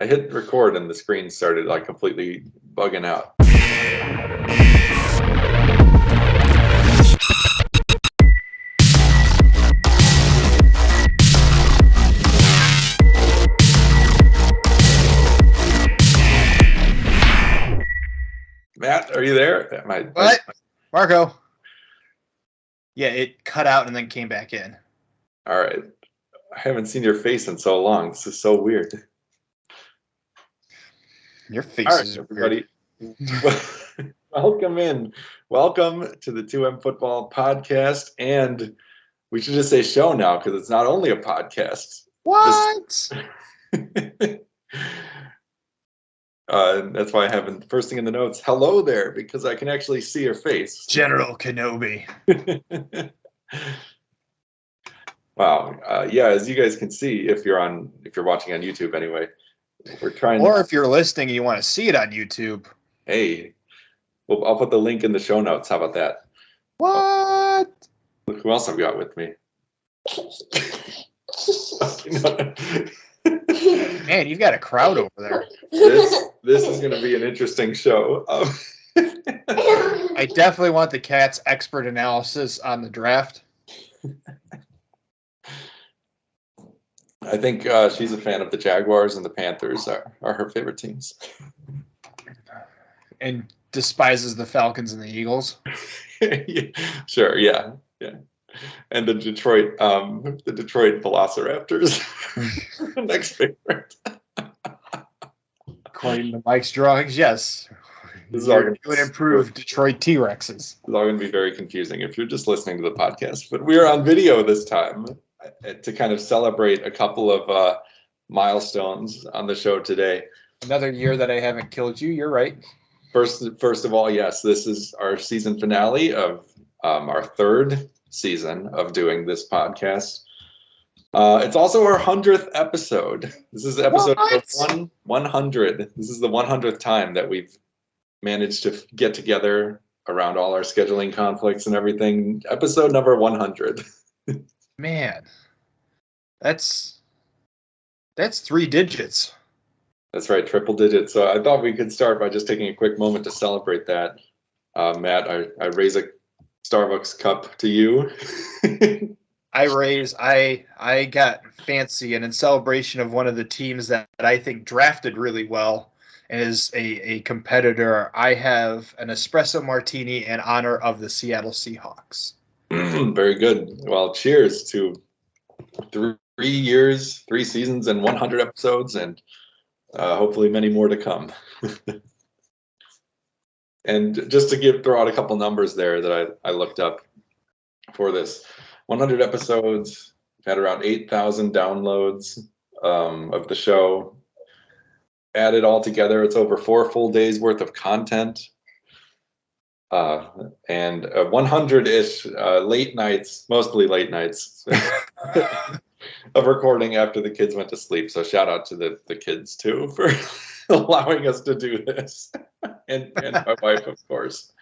I hit record and the screen started like completely bugging out. Matt, are you there? What? Marco? Yeah, it cut out and then came back in. All right. I haven't seen your face in so long. This is so weird. Your face All right, is everybody. weird. Welcome in. Welcome to the 2M Football Podcast. And we should just say show now because it's not only a podcast. What? That's why I have first thing in the notes, hello there, because I can actually see your face. General Kenobi. Wow. Yeah, as you guys can see, if you're watching on YouTube anyway, we're trying. Or if you're listening and you want to see it on YouTube. Hey, well, I'll put the link in the show notes. How about that? What? Look who else I've got with me. Man, you've got a crowd over there. This is going to be an interesting show. I definitely want the cat's expert analysis on the draft. I think she's a fan of the Jaguars, and the Panthers are her favorite teams. And despises the Falcons and the Eagles. Yeah, sure, yeah. And the Detroit Velociraptors. Next favorite. According to Mike's drawings, yes. This is all You would improve Detroit T-Rexes. It's all going to be very confusing if you're just listening to the podcast. But we are on video this time to kind of celebrate a couple of milestones on the show today. Another year that I haven't killed you. You're right. First of all, yes, this is our season finale of our third season of doing this podcast. It's also our 100th episode. This is episode 100. This is the 100th time that we've managed to get together around all our scheduling conflicts and everything. Episode number 100. Man, that's 3 digits. That's right, triple digits. So I thought we could start by just taking a quick moment to celebrate that. Matt, I raise a Starbucks cup to you. I got fancy, and in celebration of one of the teams that I think drafted really well and is a competitor, I have an espresso martini in honor of the Seattle Seahawks. Very good. Well, cheers to 3 years, 3 seasons, and 100 episodes, and hopefully many more to come. And just to throw out a couple numbers there that I looked up for this. 100 episodes, had around 8,000 downloads of the show. Added all together, it's over 4 full days worth of content. And 100-ish late nights, mostly late nights, of recording after the kids went to sleep. So shout out to the kids too for allowing us to do this, and my wife, of course.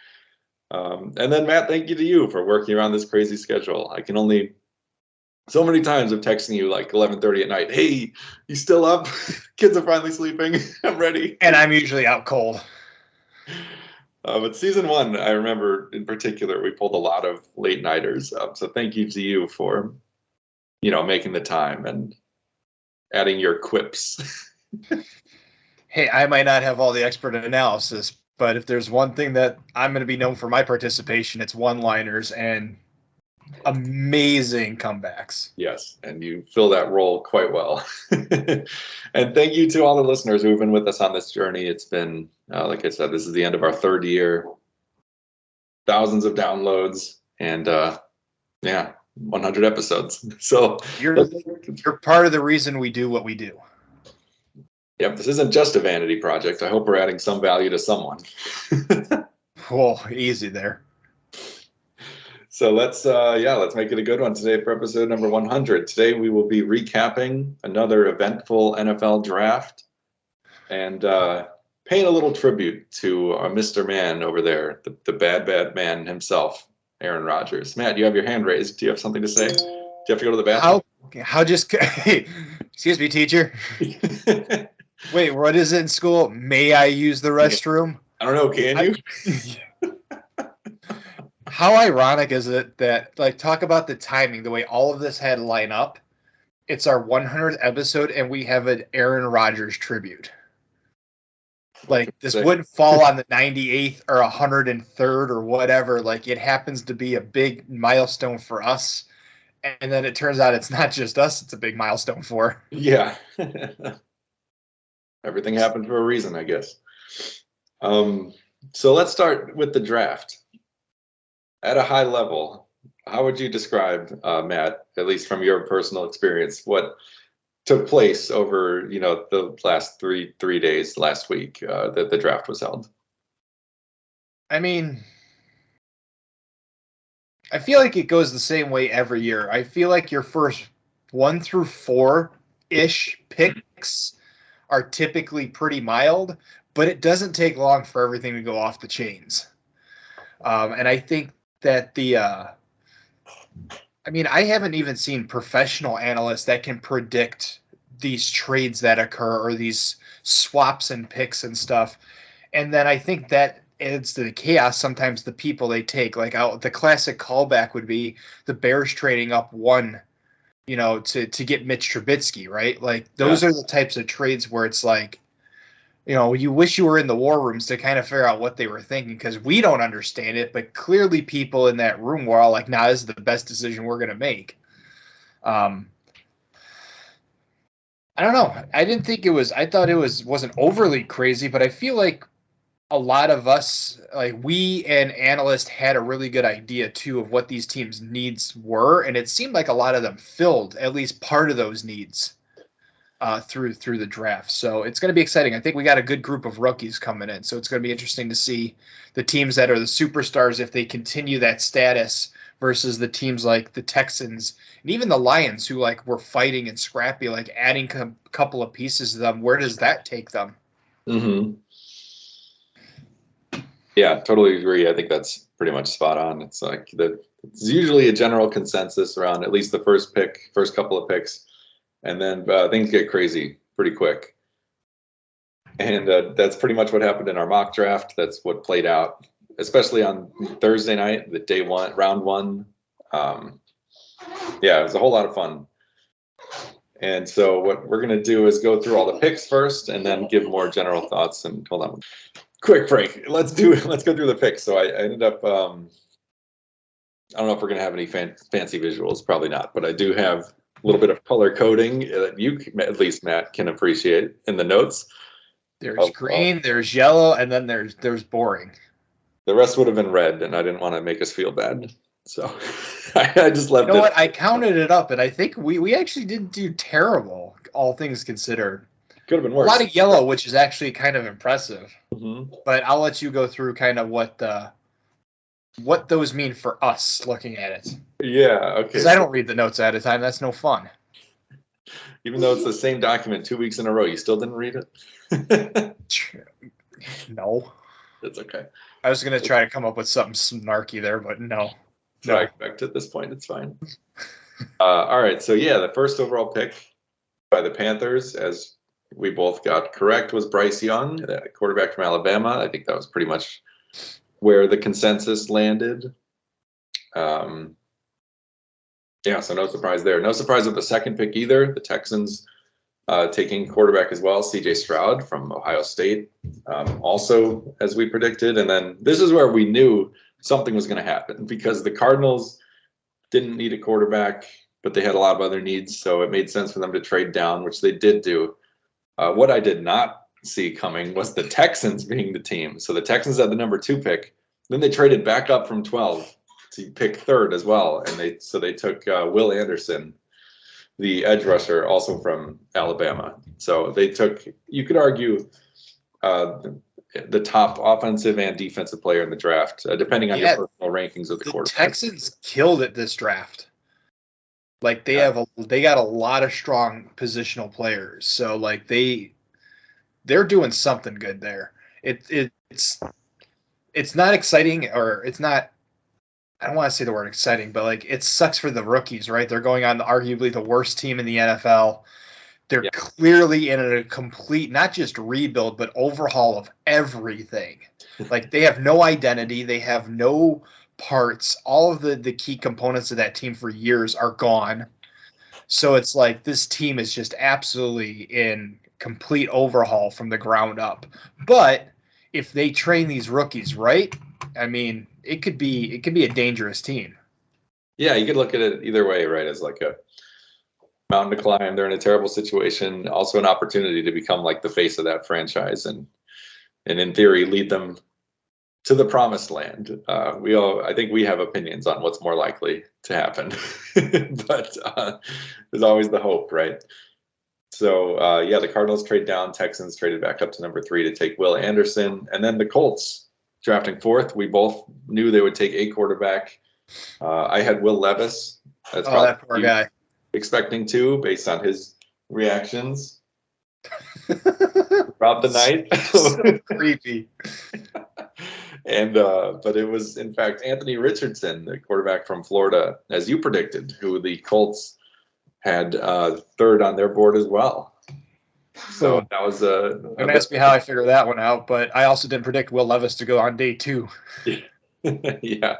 And then Matt, thank you to you for working around this crazy schedule. I can only so many times of texting you like 11:30 at night. Hey, you still up? Kids are finally sleeping. I'm ready. And I'm usually out cold. But season 1, I remember in particular, we pulled a lot of late nighters. So thank you to you for, making the time and adding your quips. Hey, I might not have all the expert analysis, but if there's one thing that I'm going to be known for my participation, it's one-liners and amazing comebacks. Yes, and you fill that role quite well. And thank you to all the listeners who've been with us on this journey. It's been, like I said, this is the end of our 3rd year. Thousands of downloads and 100 episodes. So you're part of the reason we do what we do. Yep, this isn't just a vanity project. I hope we're adding some value to someone. Whoa, easy there. So let's make it a good one today for episode number 100. Today we will be recapping another eventful NFL draft and paying a little tribute to our Mr. Man over there, the bad man himself, Aaron Rodgers. Matt, you have your hand raised. Do you have something to say? Do you have to go to the bathroom? How just excuse me, teacher. Wait, what is it in school? May I use the restroom? I don't know. Can you? How ironic is it that, like, talk about the timing, the way all of this had to line up. It's our 100th episode, and we have an Aaron Rodgers tribute. Like, this wouldn't fall on the 98th or 103rd or whatever. Like, it happens to be a big milestone for us. And then it turns out it's not just us, it's a big milestone for. Yeah. Everything happened for a reason, I guess. So let's start with the draft. At a high level, how would you describe, Matt, at least from your personal experience, what took place over, the last three days last week that the draft was held? I mean, I feel like it goes the same way every year. I feel like your first 1 through 4-ish picks are typically pretty mild, but it doesn't take long for everything to go off the chains. And I think that I haven't even seen professional analysts that can predict these trades that occur or these swaps and picks and stuff. And then I think that adds to the chaos. Sometimes the people they take, like the classic callback would be the Bears trading up 1, to get Mitch Trubisky, right? Like those are the types of trades where it's like, you wish you were in the war rooms to kind of figure out what they were thinking, because we don't understand it, but clearly people in that room were all like, nah, this is the best decision we're going to make. I don't know. I thought it wasn't overly crazy, but I feel like a lot of us, like we and analysts, had a really good idea too of what these teams' needs were, and it seemed like a lot of them filled at least part of those needs through the draft. So it's going to be exciting. I think we got a good group of rookies coming in, so it's going to be interesting to see the teams that are the superstars, if they continue that status, versus the teams like the Texans and even the Lions, who like were fighting and scrappy, like adding a couple of pieces to them. Where does that take them? Mm-hmm. Yeah, totally agree. I think that's pretty much spot on. It's like it's usually a general consensus around at least the first couple of picks, and then things get crazy pretty quick. And that's pretty much what happened in our mock draft. That's what played out, especially on Thursday night, the day one, round one. Yeah, it was a whole lot of fun. And so what we're going to do is go through all the picks first and then give more general thoughts. And hold on. Quick break. Let's go through the picks. So I ended up, I don't know if we're going to have any fancy visuals, probably not, but I do have a little bit of color coding that you, at least Matt, can appreciate in the notes. There's green, there's yellow, and then there's boring. The rest would have been red, and I didn't want to make us feel bad. So I just left it. You know what? I counted it up, and I think we actually didn't do terrible, all things considered. Could have been worse. A lot of yellow, which is actually kind of impressive. Mm-hmm. But I'll let you go through kind of what those mean for us looking at it. Yeah, okay. Because I don't read the notes at a time. That's no fun. Even though it's the same document 2 weeks in a row, you still didn't read it? No. That's okay. I was going to try to come up with something snarky there, but no. I expect at this point, it's fine. All right, so yeah, the first overall pick by the Panthers, as we both got correct, was Bryce Young, quarterback from Alabama. I think that was pretty much where the consensus landed. Yeah, so no surprise there. No surprise with the second pick either. The Texans taking quarterback as well, C.J. Stroud from Ohio State, also as we predicted. And then this is where we knew something was going to happen, because the Cardinals didn't need a quarterback, but they had a lot of other needs, so it made sense for them to trade down, which they did do. What I did not see coming was the Texans being the team. So the Texans had the number 2 pick. Then they traded back up from 12 to pick 3rd as well, and they took Will Anderson, the edge rusher, also from Alabama. So they took, you could argue, the top offensive and defensive player in the draft, depending on your personal rankings of the quarterback. The Texans killed it this draft. Like they got a lot of strong positional players. So like they're doing something good there. It's not exciting, or it's not, I don't want to say the word exciting, but like it sucks for the rookies, right? They're going on arguably the worst team in the NFL. They're Yeah. clearly in a complete, not just rebuild, but overhaul of everything. Like they have no identity. They have no parts. All of the key components of that team for years are gone. So it's like this team is just absolutely in complete overhaul from the ground up. But if they train these rookies right, I mean, it could be a dangerous team. Yeah, you could look at it either way, right? As like a mountain to climb. They're in a terrible situation. Also, an opportunity to become like the face of that franchise, and in theory, lead them to the promised land. I think we have opinions on what's more likely to happen, but there's always the hope, right? So yeah, the Cardinals trade down, Texans traded back up to number 3 to take Will Anderson, and then the Colts drafting 4th. We both knew they would take a quarterback. I had Will Levis. That's probably that poor guy. expecting to, based on his reactions throughout the night. So creepy. And but it was in fact Anthony Richardson, the quarterback from Florida, as you predicted, who the Colts had 3rd on their board as well. So that was Don't ask me how I figured that one out, but I also didn't predict Will Levis to go on day 2. yeah,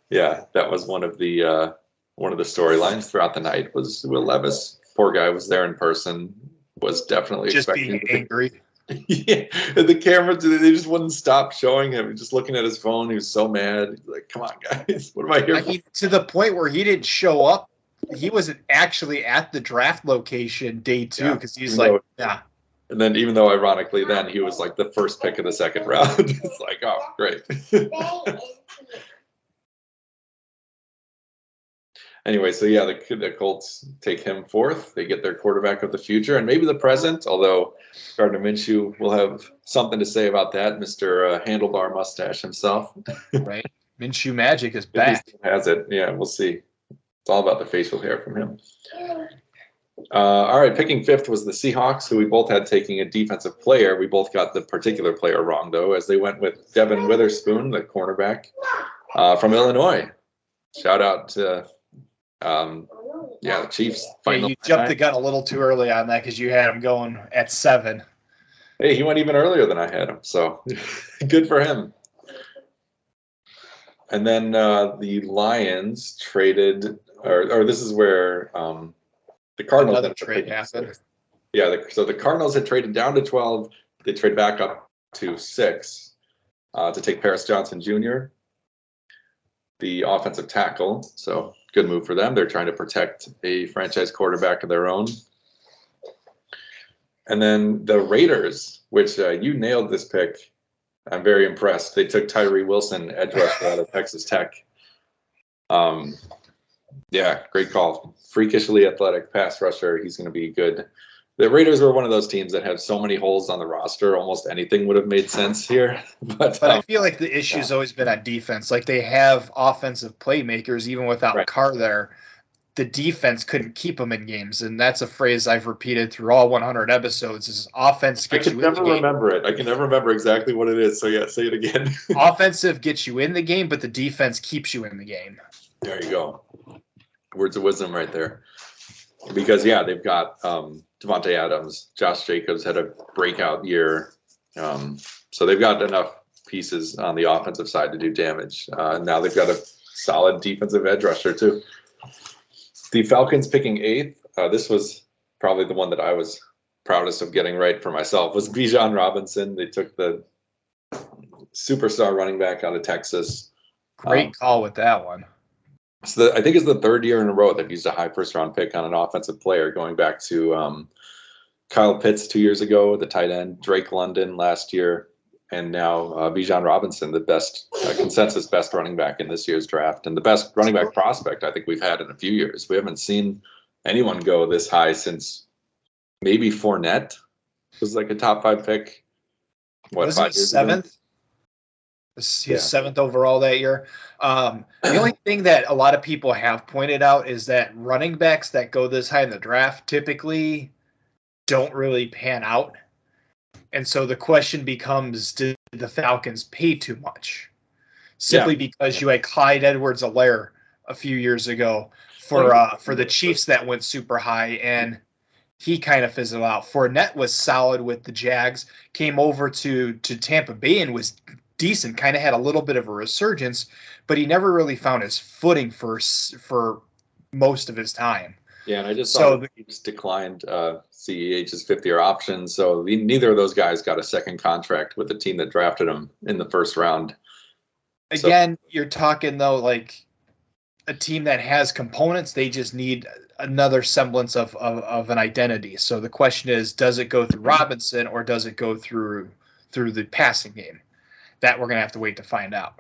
that was one of the storylines throughout the night was Will Levis. Poor guy was there in person, was definitely just expecting being angry. Yeah, the camera, they just wouldn't stop showing him. Just looking at his phone, he was so mad. He's like, "Come on, guys, what am I here for?" Mean, to the point where he didn't show up. He wasn't actually at the draft location day 2 because he's like, yeah. And then, even though ironically, then he was like the first pick of the 2nd round. It's like, oh, great. Anyway, so yeah, the Colts take him 4th. They get their quarterback of the future and maybe the present, although Gardner Minshew will have something to say about that, Mr. Handlebar Mustache himself. Right. Minshew magic is back. He has it. Yeah, we'll see. It's all about the facial hair from him. All right, picking 5th was the Seahawks, who we both had taking a defensive player. We both got the particular player wrong, though, as they went with Devin Witherspoon, the cornerback from Illinois. Shout out to the Chiefs. You jumped the gun a little too early on that because you had him going at 7. Hey, he went even earlier than I had him, so good for him. And then the Lions traded, or this is where the Cardinals. Another trade happened. Yeah, so the Cardinals had traded down to 12. They trade back up to 6 to take Paris Johnson Jr., the offensive tackle. So good move for them. They're trying to protect a franchise quarterback of their own. And then the Raiders, which you nailed this pick. I'm very impressed. They took Tyree Wilson, edge rusher out of Texas Tech. Yeah, great call. Freakishly athletic pass rusher. He's going to be good. The Raiders were one of those teams that have so many holes on the roster. Almost anything would have made sense here. But I feel like the issue's always been on defense. Like they have offensive playmakers, even without Carr there. The defense couldn't keep them in games, and that's a phrase I've repeated through all 100 episodes. Is offense gets you in the game. I can never remember it. I can never remember exactly what it is. So yeah, say it again. Offensive gets you in the game, but the defense keeps you in the game. There you go. Words of wisdom right there. Because yeah, they've got Devontae Adams, Josh Jacobs had a breakout year, so they've got enough pieces on the offensive side to do damage. Now they've got a solid defensive edge rusher too. The Falcons picking 8th. This was probably the one that I was proudest of getting right for myself. Was Bijan Robinson. They took the superstar running back out of Texas. Great call with that one. So I think it's the 3rd year in a row they've used a high 1st-round pick on an offensive player, going back to Kyle Pitts 2 years ago, the tight end, Drake London last year, and now Bijan Robinson, the best consensus best running back in this year's draft, and the best running back prospect I think we've had in a few years. We haven't seen anyone go this high since maybe Fournette was like a top 5 pick. What, 5 years 7th? Ago? He was 7th overall that year. The only thing that a lot of people have pointed out is that running backs that go this high in the draft typically don't really pan out. And so the question becomes, did the Falcons pay too much? Simply because you had Clyde Edwards-Helaire a few years ago for the Chiefs that went super high. And he kind of fizzled out. Fournette was solid with the Jags, came over to Tampa Bay and was decent, kind of had a little bit of a resurgence, but he never really found his footing for most of his time. Yeah, and I just saw the Chiefs declined CEH's fifth-year option, so neither of those guys got a second contract with the team that drafted him in the first round. Again, you're talking, though, like a team that has components, they just need another semblance of an identity. So the question is, does it go through Robinson or does it go through the passing game? That we're going to have to wait to find out.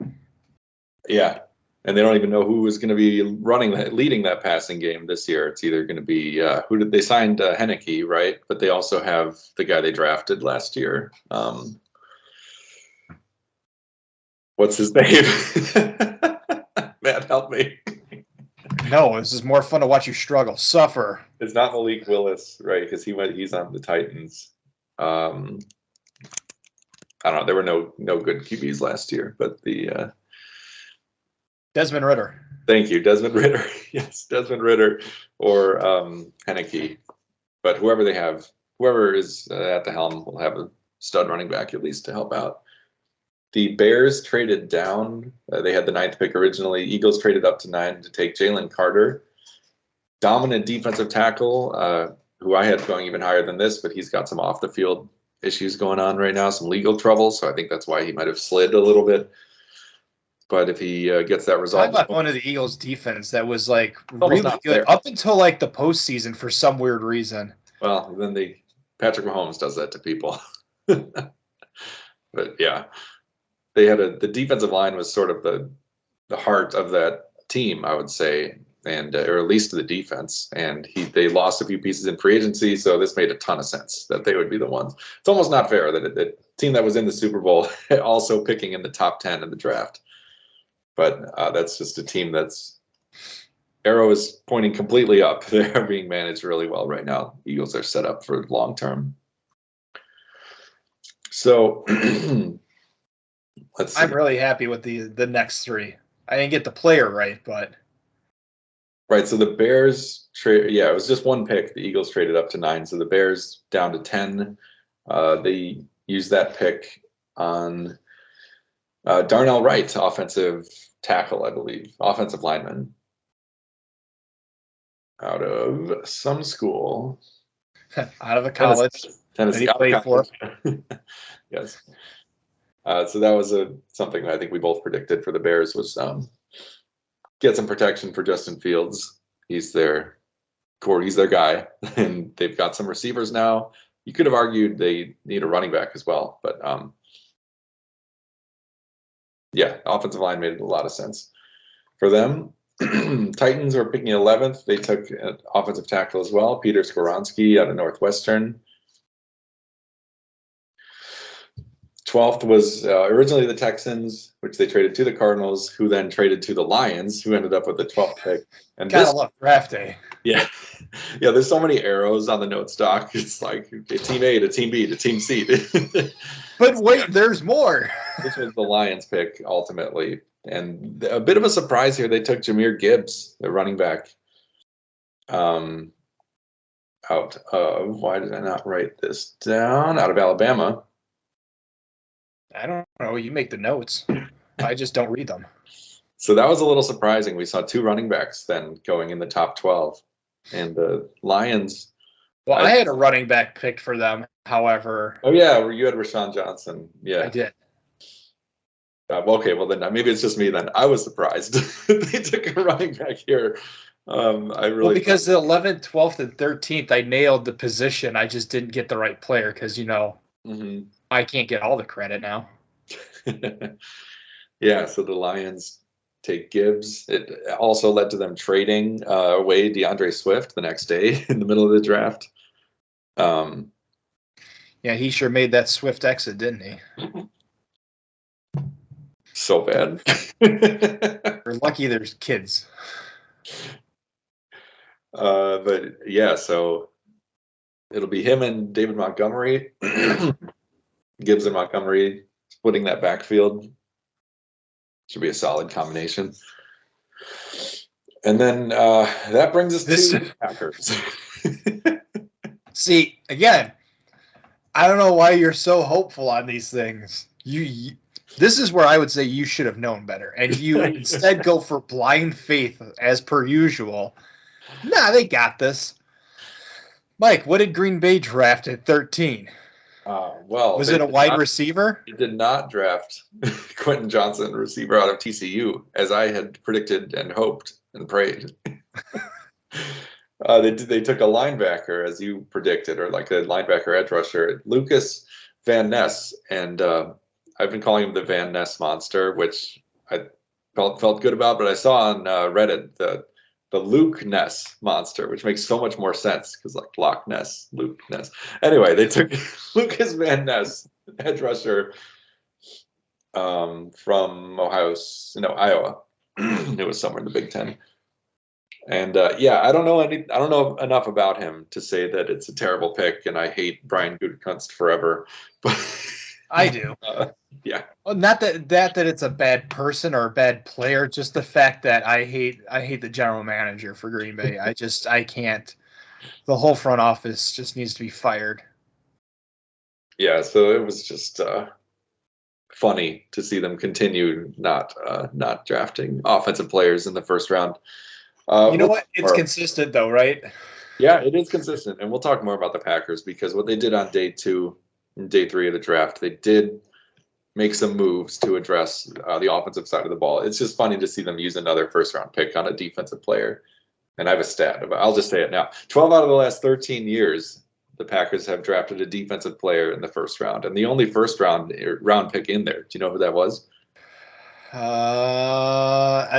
Yeah, and they don't even know who is going to be leading that passing game this year. It's either going to be who did they signed Henneke, right? But they also have the guy they drafted last year. What's his name? Matt, help me. No, this is more fun to watch you struggle, suffer. It's not Malik Willis, right? Because he's on the Titans. I don't know. There were no good QBs last year, but the Desmond Ridder. Thank you, Desmond Ridder. Yes, Desmond Ridder or Henneke. But whoever is at the helm will have a stud running back at least to help out. The Bears traded down. They had the 9th pick originally. Eagles traded up to 9 to take Jalen Carter. Dominant defensive tackle, who I had going even higher than this, but he's got some off-the-field issues going on right now, some legal trouble, so I think that's why he might have slid a little bit. But if he gets that resolved... I thought one of the Eagles' defense that was like really good there up until like the postseason for some weird reason. Well, then Patrick Mahomes does that to people. But yeah. They had the defensive line was sort of the heart of that team, I would say, and or at least the defense. And they lost a few pieces in free agency, so this made a ton of sense that they would be the ones. It's almost not fair that the team that was in the Super Bowl also picking in the top 10 in the draft. But that's just a team that's arrow is pointing completely up. They're being managed really well right now. Eagles are set up for long term. So. I'm really happy with the next three. I didn't get the player right, but right. So the Bears trade. Yeah, it was just one pick. The Eagles traded up to 9, so the Bears down to 10. They used that pick on Darnell Wright, offensive tackle, I believe, offensive lineman, out of some school, out of a college. Tennessee. That he played for. Yes. So that was something that I think we both predicted for the Bears was get some protection for Justin Fields. He's their guy, and they've got some receivers now. You could have argued they need a running back as well, but yeah, offensive line made a lot of sense for them. Titans were picking 11th. They took an offensive tackle as well, Peter Skoronski out of Northwestern. 12th was originally the Texans, which they traded to the Cardinals, who then traded to the Lions, who ended up with the 12th pick. And gotta love draft day. Yeah. Yeah, there's so many arrows on the note stock. It's like team A to team B to team C. But wait, there's more. This was the Lions pick ultimately. And a bit of a surprise here, they took Jahmyr Gibbs, the running back, out of, why did I not write this down? Out of Alabama. I don't know. You make the notes. I just don't read them. So that was a little surprising. We saw 2 running backs then going in the top 12. And the Lions. Well, I had a running back picked for them, however. Oh, yeah. You had Rashawn Johnson. Yeah. I did. Okay, well, then maybe it's just me then. I was surprised. They took a running back here. Because the 11th, 12th, and 13th, I nailed the position. I just didn't get the right player because, mm-hmm. I can't get all the credit now. Yeah, so the Lions take Gibbs. It also led to them trading away DeAndre Swift the next day in the middle of the draft. Yeah, he sure made that swift exit, didn't he? So bad. We're lucky there's kids. But yeah, so it'll be him and David Montgomery. Gibbs and Montgomery splitting that backfield. Should be a solid combination. And then that brings us to the Packers. See, again, I don't know why you're so hopeful on these things. This is where I would say you should have known better, and you instead go for blind faith as per usual. Nah, they got this. Mike, what did Green Bay draft at 13? Well, Was it a wide receiver? It did not draft Quentin Johnson, receiver out of TCU, as I had predicted and hoped and prayed. They took a linebacker, as you predicted, or like a linebacker edge rusher, Lucas Van Ness, and I've been calling him the Van Ness monster, which I felt good about. But I saw on Reddit the Luke Ness monster, which makes so much more sense because like Loch Ness, Luke Ness. Anyway, they took Lucas Van Ness, edge rusher, from Iowa. It was somewhere in the Big Ten. And I don't know enough about him to say that it's a terrible pick, and I hate Brian Gutekunst forever. But I do. Yeah. Well, not that it's a bad person or a bad player, just the fact that I hate the general manager for Green Bay. I can't. The whole front office just needs to be fired. Yeah, so it was just funny to see them continue not drafting offensive players in the first round. You know what? It's consistent though, right? Yeah, it is consistent, and we'll talk more about the Packers because what they did on day 2 and day 3 of the draft, they did make some moves to address the offensive side of the ball. It's just funny to see them use another first-round pick on a defensive player. And I have a stat, I'll just say it now. 12 out of the last 13 years, the Packers have drafted a defensive player in the first round, and the only first-round pick in there. Do you know who that was? In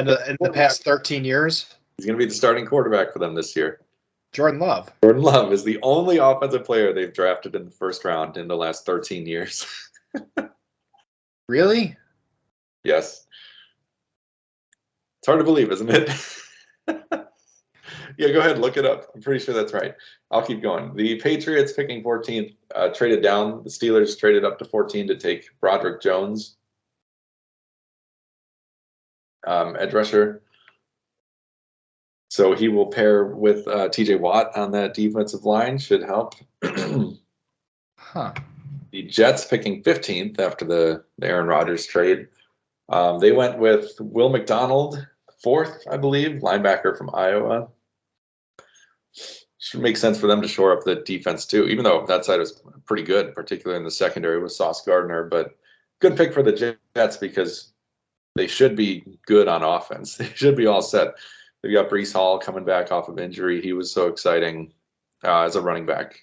the past 13 years? He's going to be the starting quarterback for them this year. Jordan Love. Jordan Love is the only offensive player they've drafted in the first round in the last 13 years. Really? Yes. It's hard to believe, isn't it? Yeah, go ahead, look it up. I'm pretty sure that's right. I'll keep going. The Patriots picking 14th traded down. The Steelers traded up to 14 to take Broderick Jones, edge rusher. So he will pair with TJ Watt on that defensive line, should help. Huh. The Jets picking 15th after the Aaron Rodgers trade. They went with Will McDonald, 4th, I believe, linebacker from Iowa. Should make sense for them to shore up the defense too, even though that side was pretty good, particularly in the secondary with Sauce Gardner. But good pick for the Jets because they should be good on offense. They should be all set. They've got Breece Hall coming back off of injury. He was so exciting as a running back.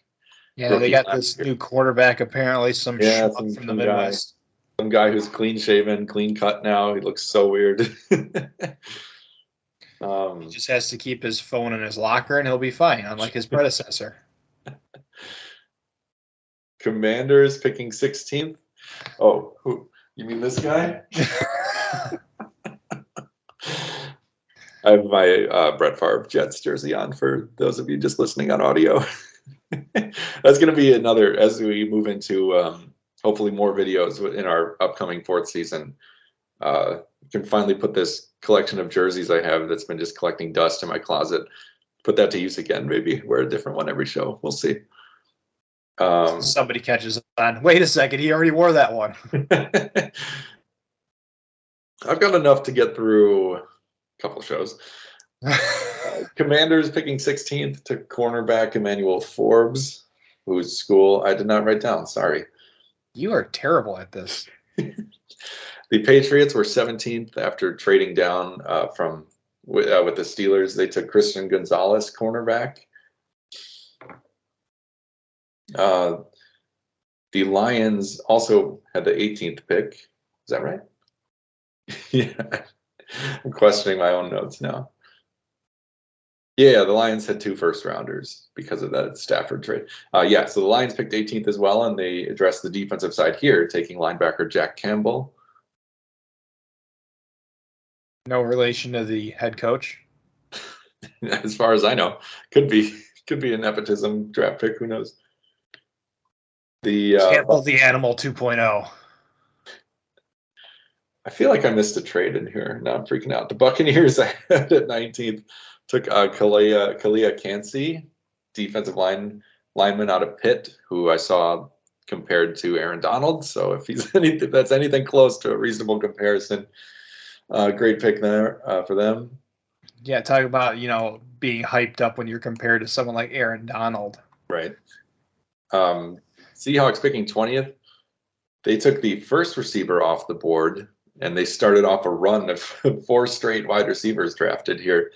Yeah, they got this new quarterback, apparently, some from the Midwest. Some guy who's clean shaven, clean cut now. He looks so weird. He just has to keep his phone in his locker and he'll be fine, unlike his predecessor. Commanders picking 16th. Oh, who? You mean this guy? I have my Brett Favre Jets jersey on for those of you just listening on audio. That's going to be another, as we move into hopefully more videos in our upcoming 4th season. Can finally put this collection of jerseys I have that's been just collecting dust in my closet, put that to use again, maybe wear a different one every show. We'll see. Somebody catches on. Wait a second, he already wore that one. I've got enough to get through a couple shows. Commanders picking 16th to cornerback Emmanuel Forbes, whose school I did not write down. Sorry. You are terrible at this. The Patriots were 17th after trading down with the Steelers. They took Christian Gonzalez, cornerback. The Lions also had the 18th pick. Is that right? Yeah. I'm questioning my own notes now. Yeah, the Lions had 2 first-rounders because of that Stafford trade. So the Lions picked 18th as well, and they addressed the defensive side here, taking linebacker Jack Campbell. No relation to the head coach? As far as I know. Could be a nepotism draft pick, who knows. Campbell the Animal 2.0. I feel like I missed a trade in here. Now I'm freaking out. The Buccaneers I had at 19th took Kalia Kancey, defensive lineman lineman out of Pitt, who I saw compared to Aaron Donald. So if if that's anything close to a reasonable comparison, great pick there for them. Yeah, talk about, being hyped up when you're compared to someone like Aaron Donald. Right. Seahawks picking 20th. They took the first receiver off the board, and they started off a run of 4 straight wide receivers drafted here.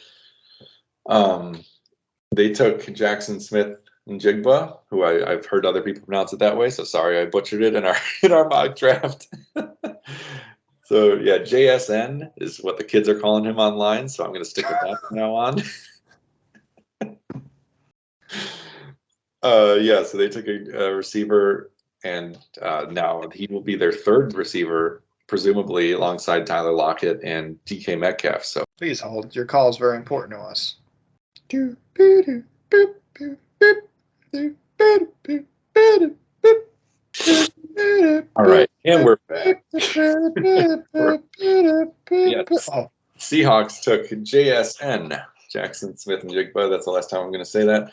They took Jackson Smith-Njigba, who I've heard other people pronounce it that way, so sorry I butchered it in our mock draft. So yeah, JSN is what the kids are calling him online, so I'm going to stick with that from now on. So they took a receiver, and now he will be their third receiver, presumably alongside Tyler Lockett and DK Metcalf. So please hold. Your call is very important to us. All right, and we're back. Seahawks took JSN, Jackson Smith-Njigba. That's the last time I'm going to say that.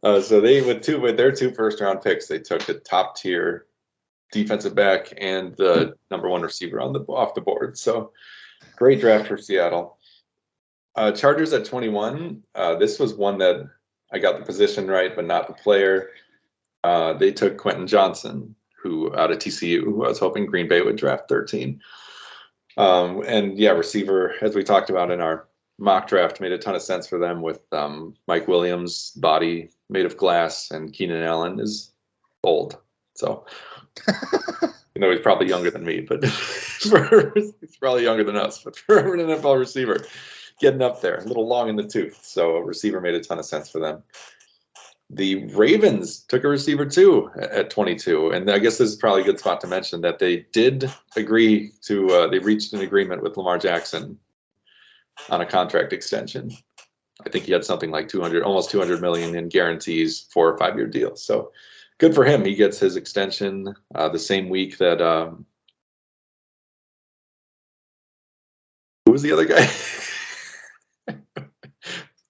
So they with their 2 first-round picks, they took a top-tier defensive back and the number 1 receiver off the board. So great draft for Seattle. Chargers at 21. This was one that I got the position right, but not the player. They took Quentin Johnson, who out of TCU, who I was hoping Green Bay would draft 13. And yeah, receiver, as we talked about in our mock draft, made a ton of sense for them with Mike Williams' body made of glass, and Keenan Allen is old. So, he's probably younger than me, but he's probably younger than us. But for an NFL receiver, getting up there, a little long in the tooth. So a receiver made a ton of sense for them. The Ravens took a receiver too at 22. And I guess this is probably a good spot to mention that they did agree to, they reached an agreement with Lamar Jackson on a contract extension. I think he had something like almost 200 million in guarantees for a 5-year deal. So good for him. He gets his extension the same week that, who was the other guy?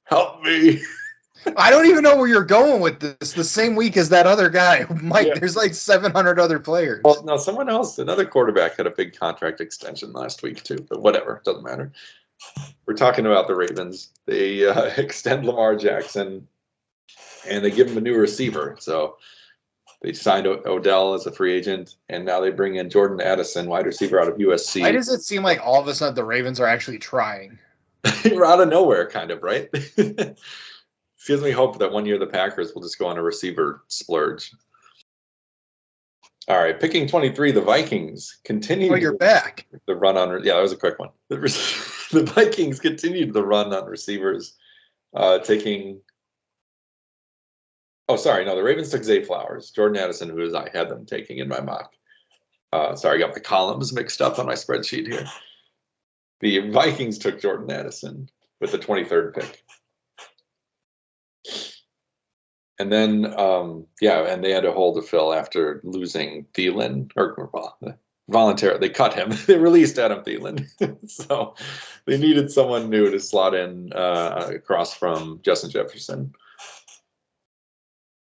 Help me. I don't even know where you're going with this. The same week as that other guy, Mike. Yeah. There's like 700 other players. Well, no, someone else, another quarterback had a big contract extension last week too. But whatever, doesn't matter. We're talking about the Ravens. They extend Lamar Jackson, and they give him a new receiver. So they signed Odell as a free agent, and now they bring in Jordan Addison, wide receiver out of USC. Why does it seem like all of a sudden the Ravens are actually trying? We're out of nowhere, kind of, right? Gives me hope that one year the Packers will just go on a receiver splurge. All right, picking 23, the Vikings continue. Oh, you're back. The run on, yeah, that was a quick one. The Vikings continued the run on receivers, taking. Oh, sorry, no, the Ravens took Zay Flowers, Jordan Addison, who I had them taking in my mock. Sorry, I got the columns mixed up on my spreadsheet here. The Vikings took Jordan Addison with the 23rd pick. And then, and they had to hold a fill after losing Thielen, voluntarily. They cut him. They released Adam Thielen. So they needed someone new to slot in across from Justin Jefferson.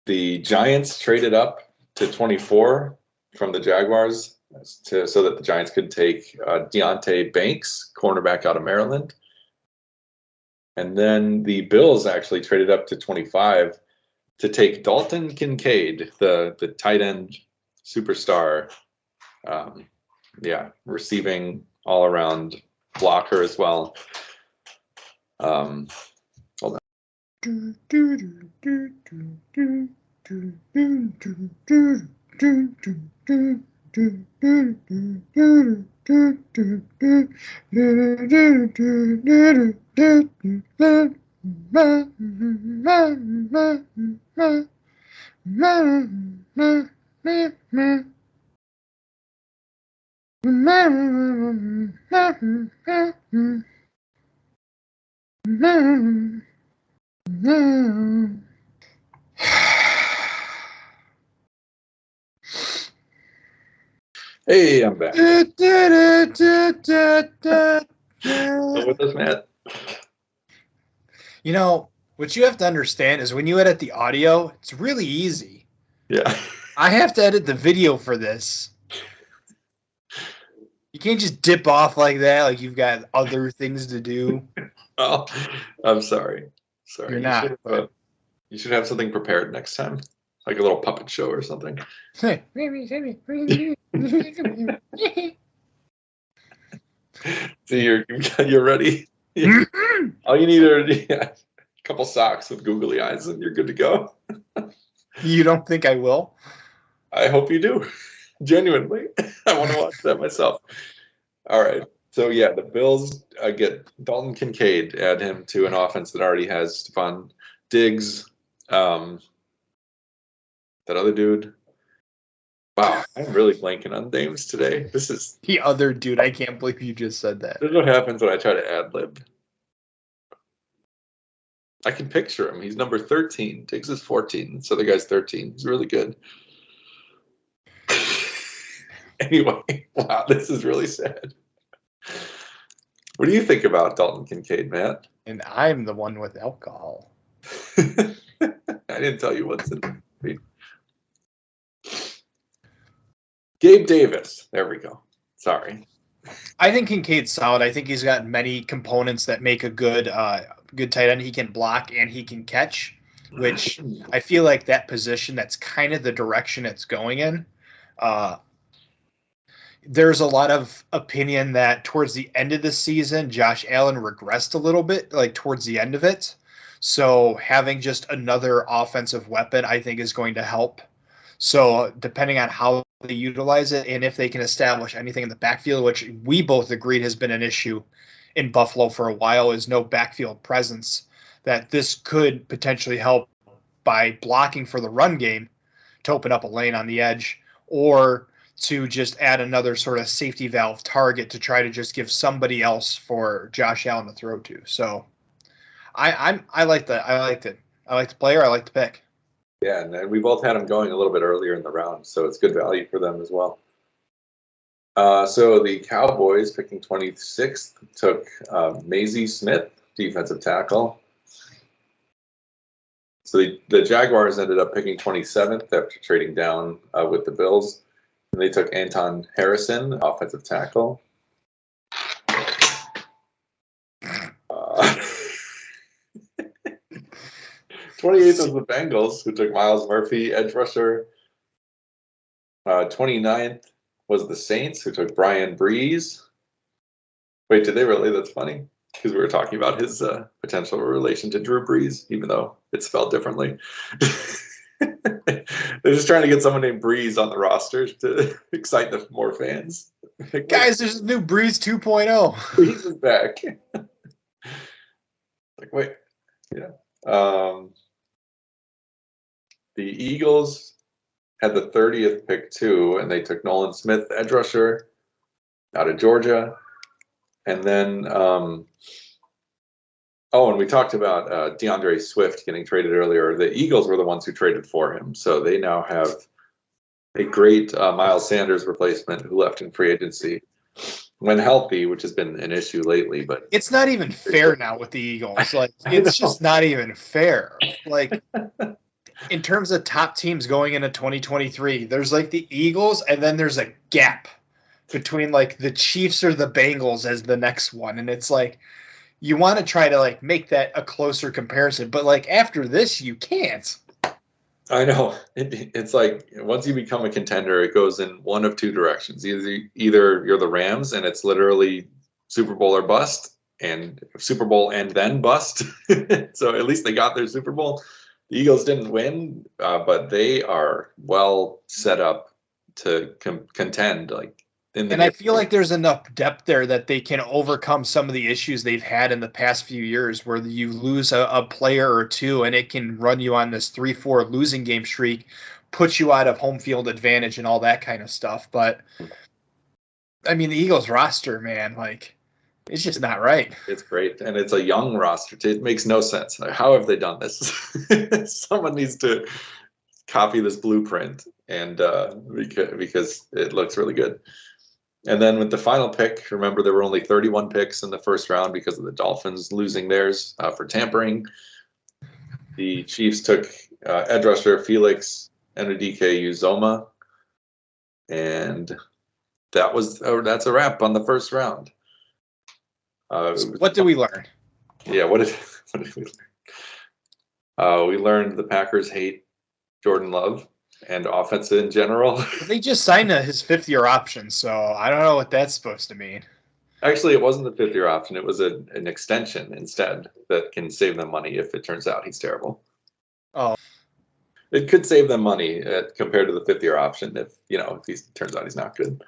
The Giants traded up to 24 from the Jaguars so that the Giants could take Deonte Banks, cornerback out of Maryland. And then the Bills actually traded up to 25 to take Dalton Kincaid, the tight end superstar. Receiving all around blocker as well. Hold on. Hey, I'm back. Still with us, Matt? You know, What you have to understand is when you edit the audio, it's really easy. Yeah. I have to edit the video for this. You can't just dip off like that, like you've got other things to do. Oh, I'm sorry. Sorry. You're not. You should have something prepared next time, like a little puppet show or something. See, you're ready. All you need are a couple socks with googly eyes, and you're good to go. You don't think I will? I hope you do. Genuinely, I want to watch that myself. All right. So yeah, the Bills get Dalton Kincaid, add him to an offense that already has Stephon Diggs, that other dude. Wow, I'm really blanking on names today. This is The other dude. I can't believe you just said that. this is what happens when I try to ad lib. I can picture him. He's number 13. Diggs is 14. So the guy's 13. He's really good. Anyway, wow, this is really sad. What do you think about Dalton Kincaid, Matt? And I'm the one with alcohol. I didn't tell you what's in it. Gabe Davis. There we go. Sorry. I think Kincaid's solid. I think he's got many components that make a good tight end. He can block and he can catch, which I feel like that position, that's kind of the direction it's going in. There's a lot of opinion that towards the end of the season, Josh Allen regressed a little bit, like towards the end of it. So having just another offensive weapon, I think, is going to help. So depending on how they utilize it and if they can establish anything in the backfield, which we both agreed has been an issue in Buffalo for a while, is no backfield presence, that this could potentially help by blocking for the run game to open up a lane on the edge, or to just add another sort of safety valve target to try to just give somebody else for Josh Allen to throw to. So I like the player. I like the pick. Yeah, and we both had him going a little bit earlier in the round, so it's good value for them as well. So the Cowboys, picking 26th, took Maisie Smith, defensive tackle. So the Jaguars ended up picking 27th after trading down with the Bills. And they took Anton Harrison, offensive tackle. 28th was the Bengals, who took Myles Murphy, edge rusher. 29th was the Saints, who took Brian Breeze. Wait, did they really? That's funny, because we were talking about his potential relation to Drew Brees, even though it's spelled differently. They're just trying to get someone named Breeze on the roster to excite the more fans. Guys, there's a new Breeze 2.0. Breeze is back. Like, wait, yeah. The Eagles had the 30th pick too, and they took Nolan Smith, edge rusher, out of Georgia. And then, and we talked about DeAndre Swift getting traded earlier. The Eagles were the ones who traded for him, so they now have a great Miles Sanders replacement who left in free agency when healthy, which has been an issue lately. But it's not even fair now with the Eagles. Like, it's just not even fair. Like, in terms of top teams going into 2023, there's like the Eagles, and then there's a gap between like the Chiefs or the Bengals as the next one. And it's like, you want to try to like make that a closer comparison, but like after this, you can't. I know. It's like once you become a contender, it goes in one of two directions. Either you're the Rams and it's literally Super Bowl or bust, and Super Bowl and then bust. So at least they got their Super Bowl. The Eagles didn't win, but they are well set up to contend. And I feel like there's enough depth there that they can overcome some of the issues they've had in the past few years, where you lose a player or two and it can run you on this 3-4 losing game streak, put you out of home field advantage and all that kind of stuff. But I mean, the Eagles roster, man, like, it's just not right. It's great. And it's a young roster. It makes no sense. How have they done this? Someone needs to copy this blueprint, and because it looks really good. And then with the final pick, remember there were only 31 picks in the first round because of the Dolphins losing theirs for tampering. The Chiefs took edge rusher Felix Enrique-Uzoma, and that's a wrap on the first round. What did we learn? Yeah, what did we learn? We learned the Packers hate Jordan Love and offense in general. They just signed his 5th-year option, so I don't know what that's supposed to mean. Actually, it wasn't the 5th-year option. It was an extension instead that can save them money if it turns out he's terrible. Oh. It could save them money compared to the 5th-year option if he turns out he's not good.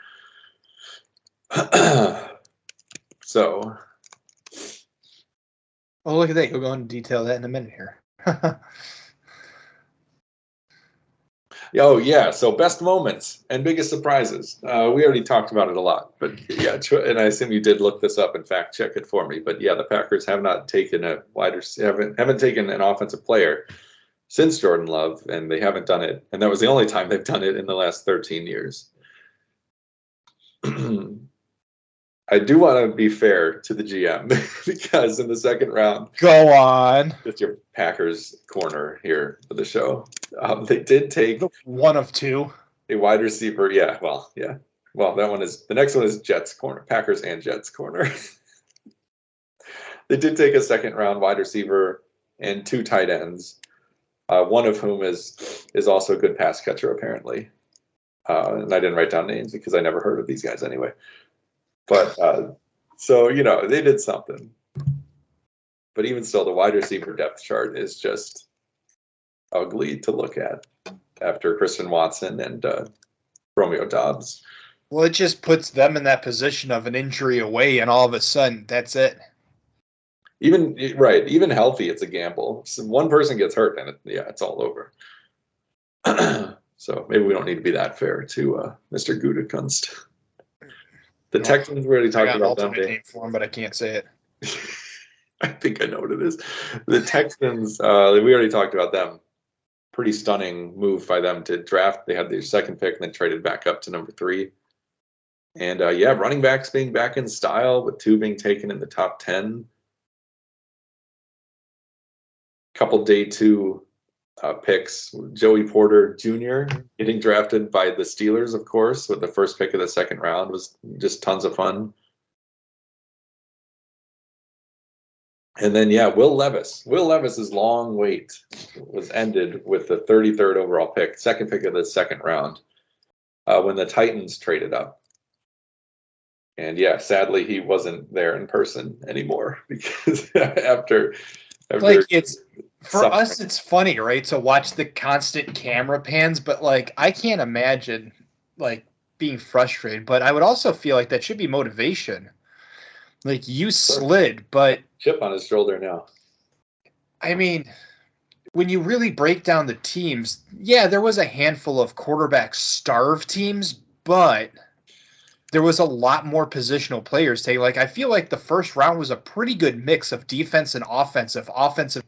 So. Oh, look at that. You'll go into detail that in a minute here. Oh, yeah. So best moments and biggest surprises. We already talked about it a lot. But yeah, and I assume you did look this up and fact check it for me. But yeah, the Packers have not taken haven't taken an offensive player since Jordan Love, and they haven't done it. And that was the only time they've done it in the last 13 years. I do want to be fair to the GM because in the second round, go on. Just your Packers corner here for the show. They did take one of two. A wide receiver. Yeah. Well, the next one is Jets corner, Packers and Jets corner. They did take a second round wide receiver and 2 tight ends. One of whom is also a good pass catcher, apparently. And I didn't write down names because I never heard of these guys anyway. But so they did something. But even still, the wide receiver depth chart is just ugly to look at after Christian Watson and Romeo Doubs. Well, it just puts them in that position of an injury away, and all of a sudden, that's it. Even healthy, it's a gamble. So one person gets hurt, and it's all over. So maybe we don't need to be that fair to Mr. Gutekunst. The Texans, we already talked about them. Name for him, but I can't say it. I think I know what it is. The Texans, we already talked about them. Pretty stunning move by them to draft. They had their second pick and then traded back up to number 3. And running backs being back in style with 2 being taken in the top 10. Couple day 2 picks. Joey Porter Jr. getting drafted by the Steelers, of course, with the first pick of the second round was just tons of fun. And then, Will Levis. Will Levis's long wait was ended with the 33rd overall pick, second pick of the second round, when the Titans traded up. And sadly, he wasn't there in person anymore because after it's for us, it's funny, right? To watch the constant camera pans, but I can't imagine being frustrated. But I would also feel like that should be motivation. You slid, but chip on his shoulder now. I mean, when you really break down the teams, there was a handful of quarterback-starved teams, but there was a lot more positional players taken. I feel like the first round was a pretty good mix of defense and offensive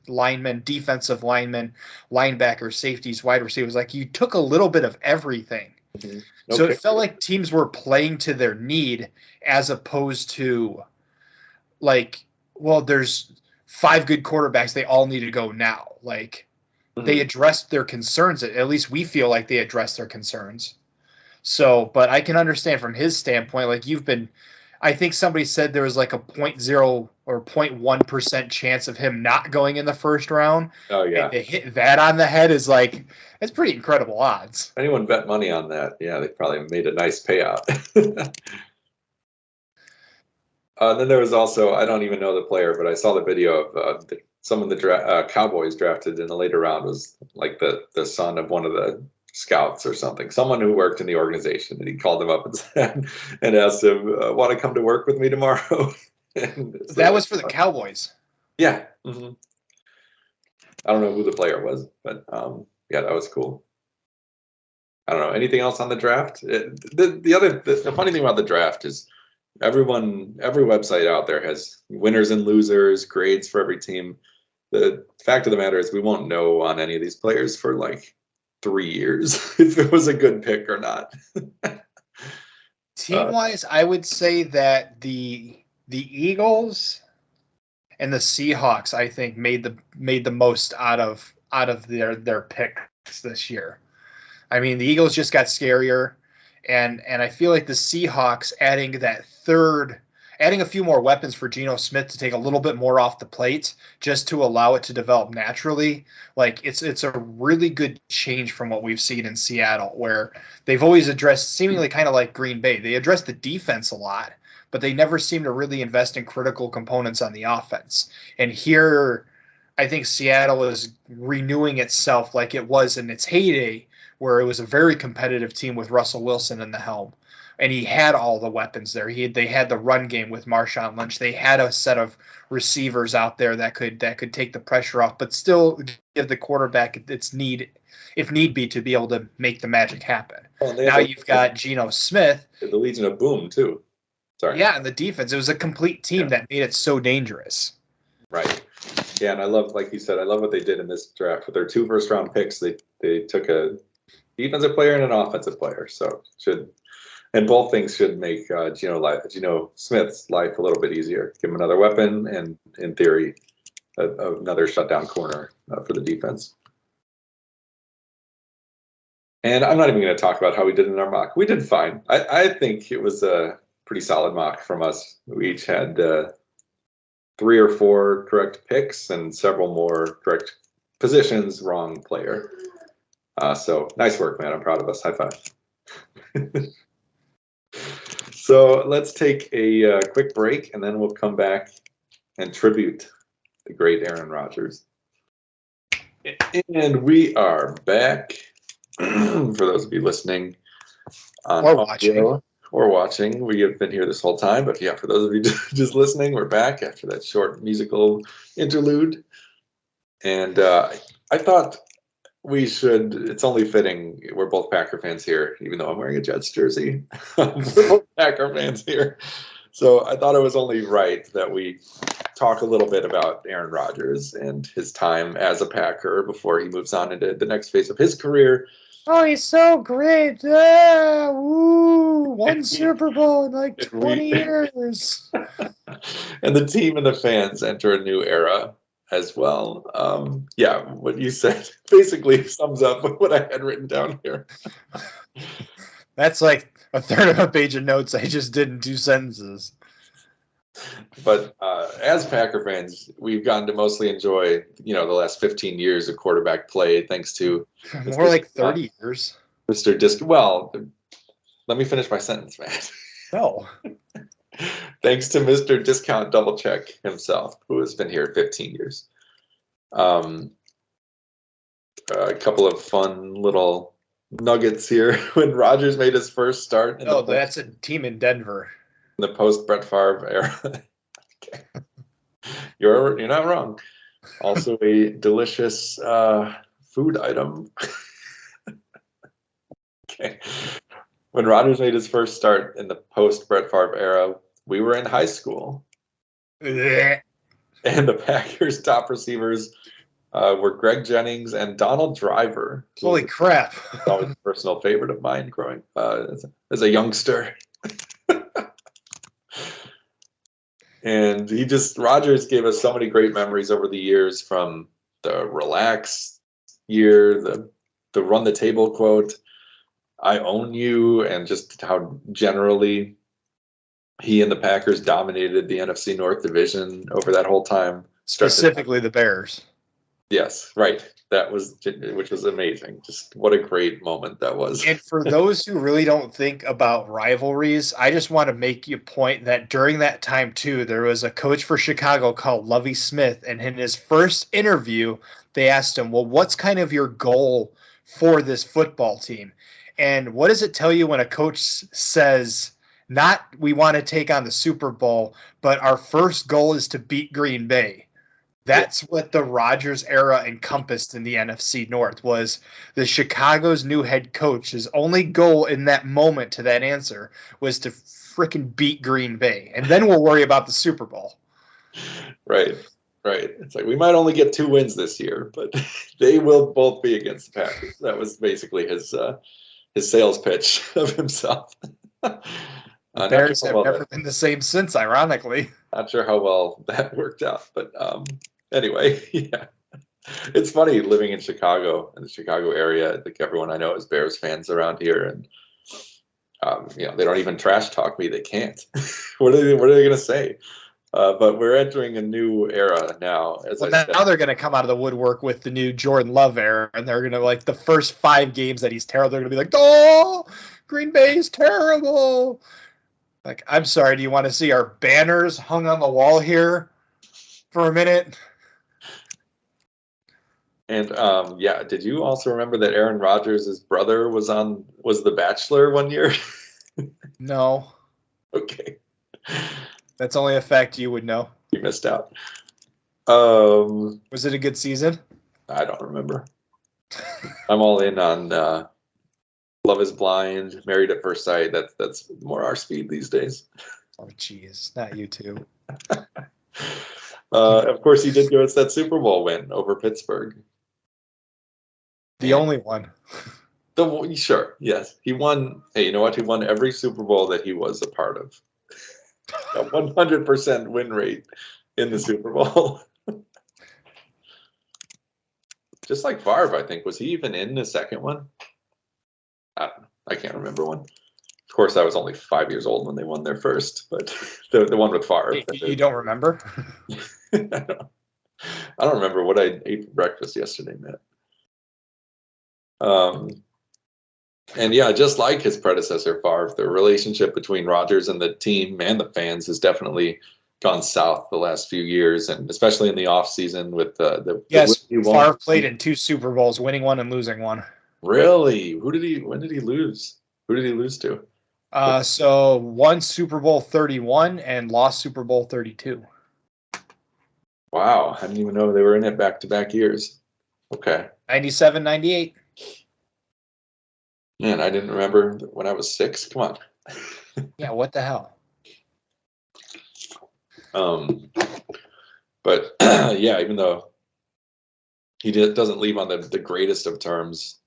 linemen, defensive linemen, linebackers, safeties, wide receivers. You took a little bit of everything. Mm-hmm. Okay. So it felt like teams were playing to their need as opposed to there's 5 good quarterbacks. They all need to go now. Mm-hmm. They addressed their concerns. At least we feel like they addressed their concerns. So, but I can understand from his standpoint, I think somebody said there was a 0.0 or 0.1% chance of him not going in the first round. Oh, yeah. And to hit that on the head is it's pretty incredible odds. If anyone bet money on that, they probably made a nice payout. Then there was also, I don't even know the player, but I saw the video of some of the Cowboys drafted in the later round was the son of one of the scouts or something, someone who worked in the organization, and he called him up and asked him, want to come to work with me tomorrow? That was for the Cowboys. Yeah. Mm-hmm. I don't know who the player was, but that was cool. I don't know. Anything else on the draft? The funny thing about the draft is every website out there has winners and losers, grades for every team. The fact of the matter is we won't know on any of these players for 3 years if it was a good pick or not. Team-wise, I would say that the Eagles and the Seahawks, I think, made the most out of their picks this year. I mean, the Eagles just got scarier, and I feel like the Seahawks adding a few more weapons for Geno Smith to take a little bit more off the plate just to allow it to develop naturally. Like it's a really good change from what we've seen in Seattle, where they've always addressed, seemingly kind of like Green Bay, they address the defense a lot, but they never seem to really invest in critical components on the offense. And here, I think Seattle is renewing itself like it was in its heyday, where it was a very competitive team with Russell Wilson in the helm. And he had all the weapons there. They had the run game with Marshawn Lynch. They had a set of receivers out there that could take the pressure off, but still give the quarterback its need, if need be, to be able to make the magic happen. Well, now you've got Geno Smith. The Legion of Boom too. Sorry. Yeah, and the defense. It was a complete team that made it so dangerous. Right. Yeah, and I love, like you said, I love what they did in this draft with their 2 first-round picks. They took a defensive player and an offensive player. So and both things should make Geno Smith's life a little bit easier. Give him another weapon, and in theory, another shutdown corner for the defense. And I'm not even going to talk about how we did in our mock. We did fine. I think it was a pretty solid mock from us. We each had 3 or 4 correct picks and several more correct positions, wrong player. So nice work, man. I'm proud of us. High five. So let's take a quick break, and then we'll come back and tribute the great Aaron Rodgers. And we are back. For those of you listening or watching, we have been here this whole time. But yeah, for those of you just listening, we're back after that short musical interlude. And I thought it's only fitting, we're both Packer fans here, even though I'm wearing a Jets jersey. We're both Packer fans here. So I thought it was only right that we talk a little bit about Aaron Rodgers and his time as a Packer before he moves on into the next phase of his career. Oh, he's so great. Yeah, woo, 1 Super Bowl in like 20 years. And the team and the fans enter a new era as well. Yeah, what you said basically sums up what I had written down here. That's like a third of a page of notes I just did in 2 sentences. But as Packer fans, we've gotten to mostly enjoy, the last 15 years of quarterback play, thanks to more like 30 years. Mr. Disc. Well, let me finish my sentence, man. No. Thanks to Mr. Discount Double Check himself, who has been here 15 years. A couple of fun little nuggets here. When Rodgers made his first start. That's a team in Denver. In the post Brett Favre era. Okay. You're not wrong. Also a delicious food item. Okay. When Rodgers made his first start in the post Brett Favre era, we were in high school. And the Packers' top receivers were Greg Jennings and Donald Driver. Holy crap. Always a personal favorite of mine growing as a youngster. And Rodgers gave us so many great memories over the years, from the relax year, the run the table quote, I own you, and just how generally he and the Packers dominated the NFC North division over that whole time. Specifically the Bears. Yes, right. Which was amazing. Just what a great moment that was. And for those who really don't think about rivalries, I just want to make you point that during that time too, there was a coach for Chicago called Lovie Smith, and in his first interview, they asked him, well, what's kind of your goal for this football team? And what does it tell you when a coach says, not we want to take on the Super Bowl, but our first goal is to beat Green Bay? That's what the Rodgers era encompassed in the NFC North, was the Chicago's new head coach. His only goal in that moment to that answer was to freaking beat Green Bay. And then we'll worry about the Super Bowl. Right. It's like, we might only get 2 wins this year, but they will both be against the Packers. That was basically his sales pitch of himself. The Not sure Bears how have well never been the same since, ironically. not sure how well that worked out, but anyway, yeah. It's funny living in Chicago, in the Chicago area. I think everyone I know is Bears fans around here, and they don't even trash talk me. They can't. What are they going to say? But we're entering a new era now. As Well, I said, now they're going to come out of the woodwork with the new Jordan Love era, and they're going to, like, the first 5 games that he's terrible, they're going to be like, oh, Green Bay's terrible. Like, I'm sorry, do you want to see our banners hung on the wall here for a minute? and did you also remember that Aaron Rodgers' brother was The Bachelor one year? No. Okay, That's only a fact you would know. you missed out. Was it a good season? I don't remember. I'm all in on Love Is Blind, Married at First Sight. That's more our speed these days. Oh, jeez, not you two. Of course, he did give us that Super Bowl win over Pittsburgh. The only one. Sure, yes, he won. Hey, you know what? He won every Super Bowl that he was a part of. A 100% win rate in the Super Bowl. Just like Favre, I think. Was he even in the second one? I don't know. I can't remember one. Of course, I was only 5 years old when they won their first, but the one with Favre. You don't remember? I don't remember what I ate for breakfast yesterday, Matt. And yeah, just like his predecessor, Favre, the relationship between Rodgers and the team and the fans has definitely gone south the last few years, and especially in the offseason with the Yes, Favre played in 2 Super Bowls, winning one and losing one. Really? When did he lose? Who did he lose to? So won Super Bowl 31 and lost Super Bowl 32. Wow, I didn't even know they were in it back-to-back years. Okay. 97, 98. Man, I didn't remember when I was 6. Come on. Yeah, what the hell? But yeah, even though he doesn't leave on the greatest of terms,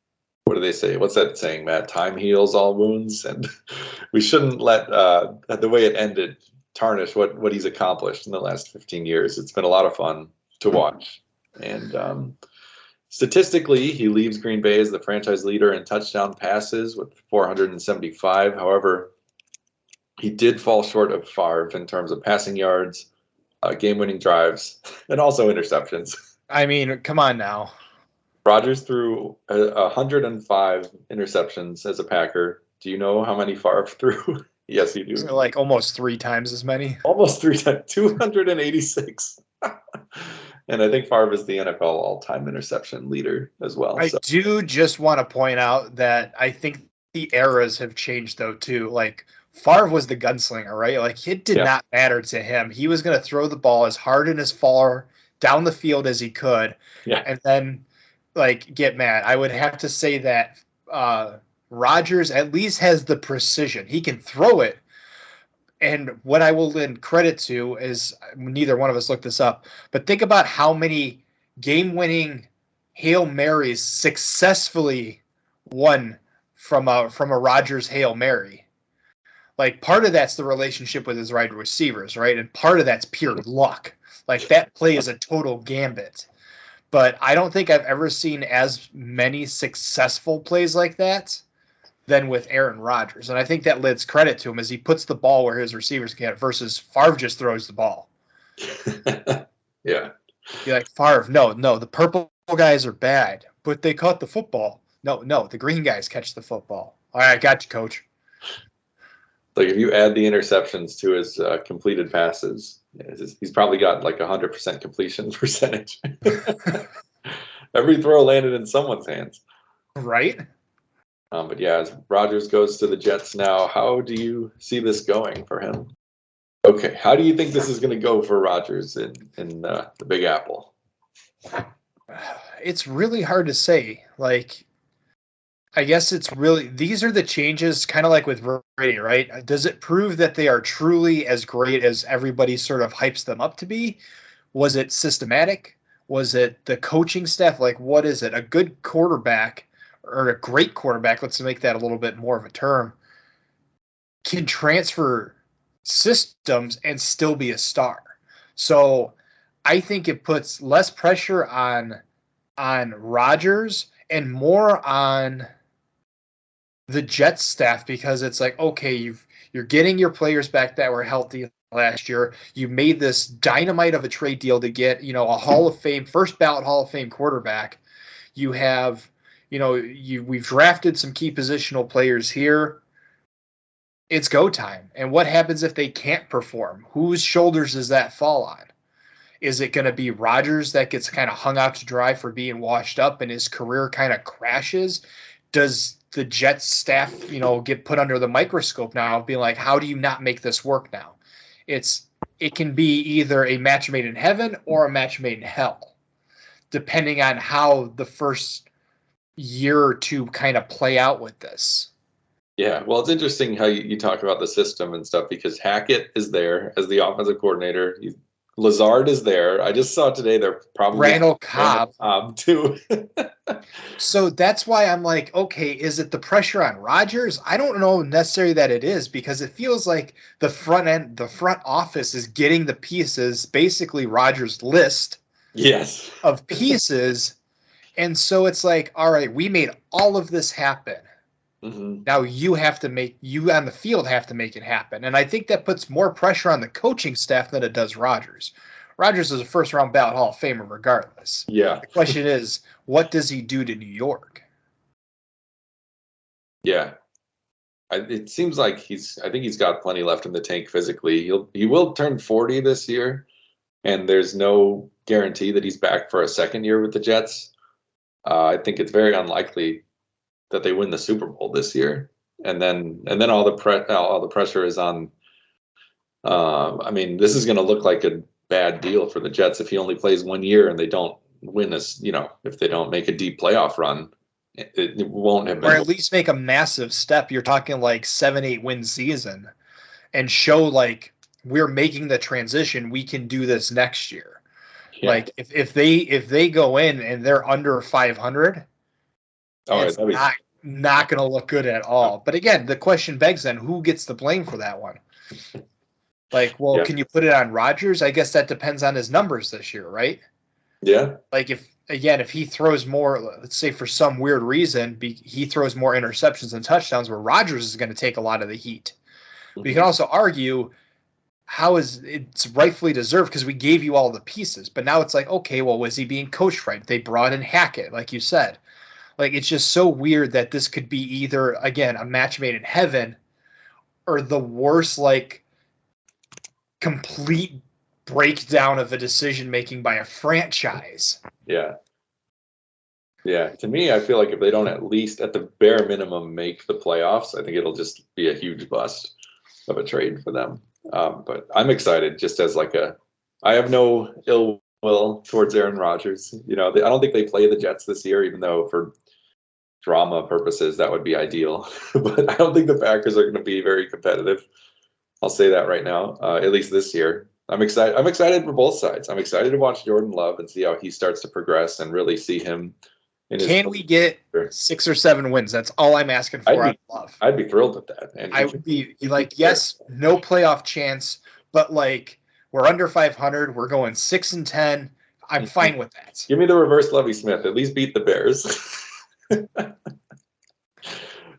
what do they say? What's that saying, Matt? Time heals all wounds, and we shouldn't let the way it ended tarnish what he's accomplished in the last 15 years. It's been a lot of fun to watch, and statistically, he leaves Green Bay as the franchise leader in touchdown passes with 475. However, he did fall short of Favre in terms of passing yards, game-winning drives, and also interceptions. I mean, come on now. Rodgers threw 105 interceptions as a Packer. Do you know how many Favre threw? Yes, you do. So like almost 3 times as many. Almost 3 times, 286. And I think Favre is the NFL all-time interception leader as well. I do just want to point out that I think the eras have changed, though, too. Like, Favre was the gunslinger, right? Like, it did not matter to him. He was going to throw the ball as hard and as far down the field as he could, and then, like, get mad. I would have to say that Rodgers at least has the precision. He can throw it. And what I will lend credit to is neither one of us looked this up, but think about how many game-winning Hail Marys successfully won from a Rodgers Hail Mary. Like, part of that's the relationship with his wide receivers, right? And part of that's pure luck. Like, that play is a total gambit. But I don't think I've ever seen as many successful plays like that than with Aaron Rodgers. And I think that lends credit to him as he puts the ball where his receivers can versus Favre just throws the ball. Yeah. You're like, Favre, no, the purple guys are bad, but they caught the football. No, the green guys catch the football. All right, got you, coach. Like, if you add the interceptions to his completed passes, he's probably got like 100% completion percentage. Every throw landed in someone's hands. Right? But yeah, as Rodgers goes to the Jets now, how do you see this going for him? Okay, how do you think this is going to go for Rodgers in the Big Apple? It's really hard to say. Like, I guess these are the changes, kind of like with Brady, right? Does it prove that they are truly as great as everybody sort of hypes them up to be? Was it systematic? Was it the coaching staff? Like, what is it? A good quarterback or a great quarterback, let's make that a little bit more of a term, can transfer systems and still be a star. So I think it puts less pressure on Rodgers and more on the Jets staff, because it's like, okay, you're getting your players back that were healthy last year. You made this dynamite of a trade deal to get, a Hall of Fame, first ballot Hall of Fame quarterback. You have, we've drafted some key positional players here. It's go time. And what happens if they can't perform? Whose shoulders does that fall on? Is it going to be Rodgers that gets kind of hung out to dry for being washed up and his career kind of crashes? Does the Jets staff, get put under the microscope now, being like, how do you not make this work now? It can be either a match made in heaven or a match made in hell, depending on how the first year or two kind of play out with this. Yeah, well, it's interesting how you talk about the system and stuff, because Hackett is there as the offensive coordinator. Lazard is there. I just saw today they're probably Randall Cobb too. So that's why I'm like, okay, is it the pressure on Rodgers? I don't know necessarily that it is, because it feels like the front office is getting the pieces, basically Rodgers' list Yes. of pieces. And so it's like, all right, we made all of this happen. Mm-hmm. Now you on the field have to make it happen. And I think that puts more pressure on the coaching staff than it does Rodgers. Rodgers is a first-round ballot Hall of Famer regardless. Yeah. The question is, what does he do to New York? Yeah. It seems like I think he's got plenty left in the tank physically. He will turn 40 this year, and there's no guarantee that he's back for a second year with the Jets. I think it's very unlikely that they win the Super Bowl this year, and then all the pressure is on. I mean, this is going to look like a bad deal for the Jets if he only plays 1 year and they don't win this. If they don't make a deep playoff run, it won't have been. Or at least make a massive step. You're talking like 7-8 win season, and show like we're making the transition. We can do this next year. Yeah. Like if they go in and they're under 500. It's not going to look good at all. But again, the question begs then, who gets the blame for that one? Like, well, yeah. Can you put it on Rodgers? I guess that depends on his numbers this year, right? Yeah. Like if he throws more, let's say for some weird reason, he throws more interceptions than touchdowns, where Rodgers is going to take a lot of the heat. Mm-hmm. But you can also argue how it's rightfully deserved, because we gave you all the pieces. But now it's like, okay, well, was he being coached right? They brought in Hackett, like you said. Like, it's just so weird that this could be either, again, a match made in heaven, or the worst, like, complete breakdown of a decision making by a franchise. Yeah. Yeah. To me, I feel like if they don't at least, at the bare minimum, make the playoffs, I think it'll just be a huge bust of a trade for them. But I'm excited, just as I have no ill will towards Aaron Rodgers. I don't think they play the Jets this year, even though for drama purposes that would be ideal. But I don't think the Packers are going to be very competitive. I'll say that right now, at least this year. I'm excited for both sides. I'm excited to watch Jordan Love and see how he starts to progress and really see him. Can we get 6 or 7 wins? That's all I'm asking for out of Love. I'd be thrilled with that. And I would be like, yes, no playoff chance, but like we're under 500. We're going 6-10. I'm fine with that. Give me the reverse Lovie Smith. At least beat the Bears.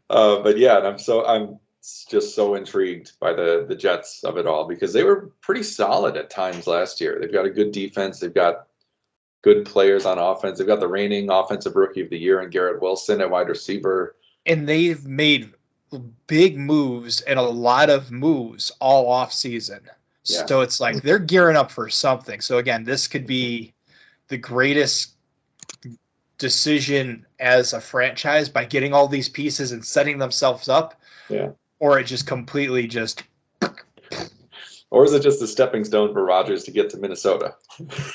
But yeah, and I'm just so intrigued by the Jets of it all, because they were pretty solid at times last year. They've got a good defense. They've got good players on offense. They've got the reigning offensive rookie of the year in Garrett Wilson at wide receiver. And they've made big moves and a lot of moves all off season. Yeah. So it's like they're gearing up for something. So again, this could be the greatest decision as a franchise by getting all these pieces and setting themselves up. Yeah. Or it just completely just. Or is it just a stepping stone for Rodgers to get to Minnesota?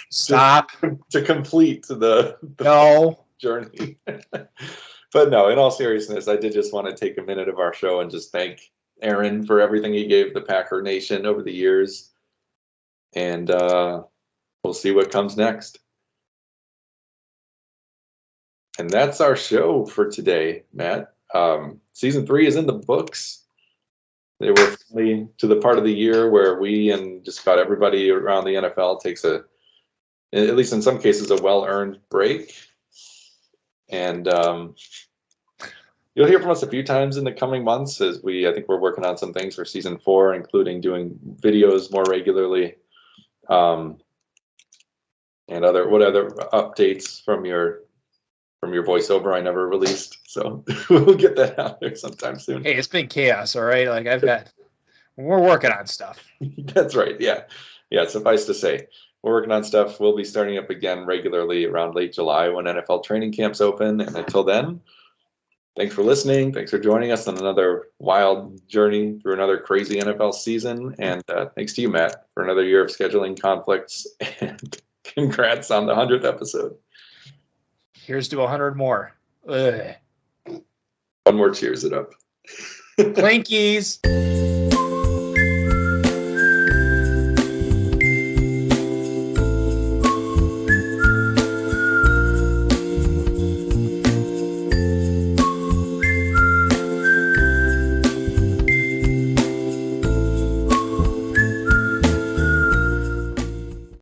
Stop. to complete the no journey. But no, in all seriousness, I did just want to take a minute of our show and just thank Aaron for everything he gave the Packer Nation over the years. And we'll see what comes next. And that's our show for today, Matt. Season 3 is in the books. They were finally to the part of the year where we and just about everybody around the NFL takes at least in some cases, a well-earned break. And you'll hear from us a few times in the coming months as I think we're working on some things for season 4, including doing videos more regularly. And other updates from your voiceover I never released. So we'll get that out there sometime soon. Hey, it's been chaos, all right? Like we're working on stuff. That's right. Yeah. Yeah. Suffice to say, we're working on stuff. We'll be starting up again regularly around late July when NFL training camps open. And until then, thanks for listening. Thanks for joining us on another wild journey through another crazy NFL season. And thanks to you, Matt, for another year of scheduling conflicts. And congrats on the 100th episode. Here's to 100 more. Ugh. One more cheers it up. Clankies.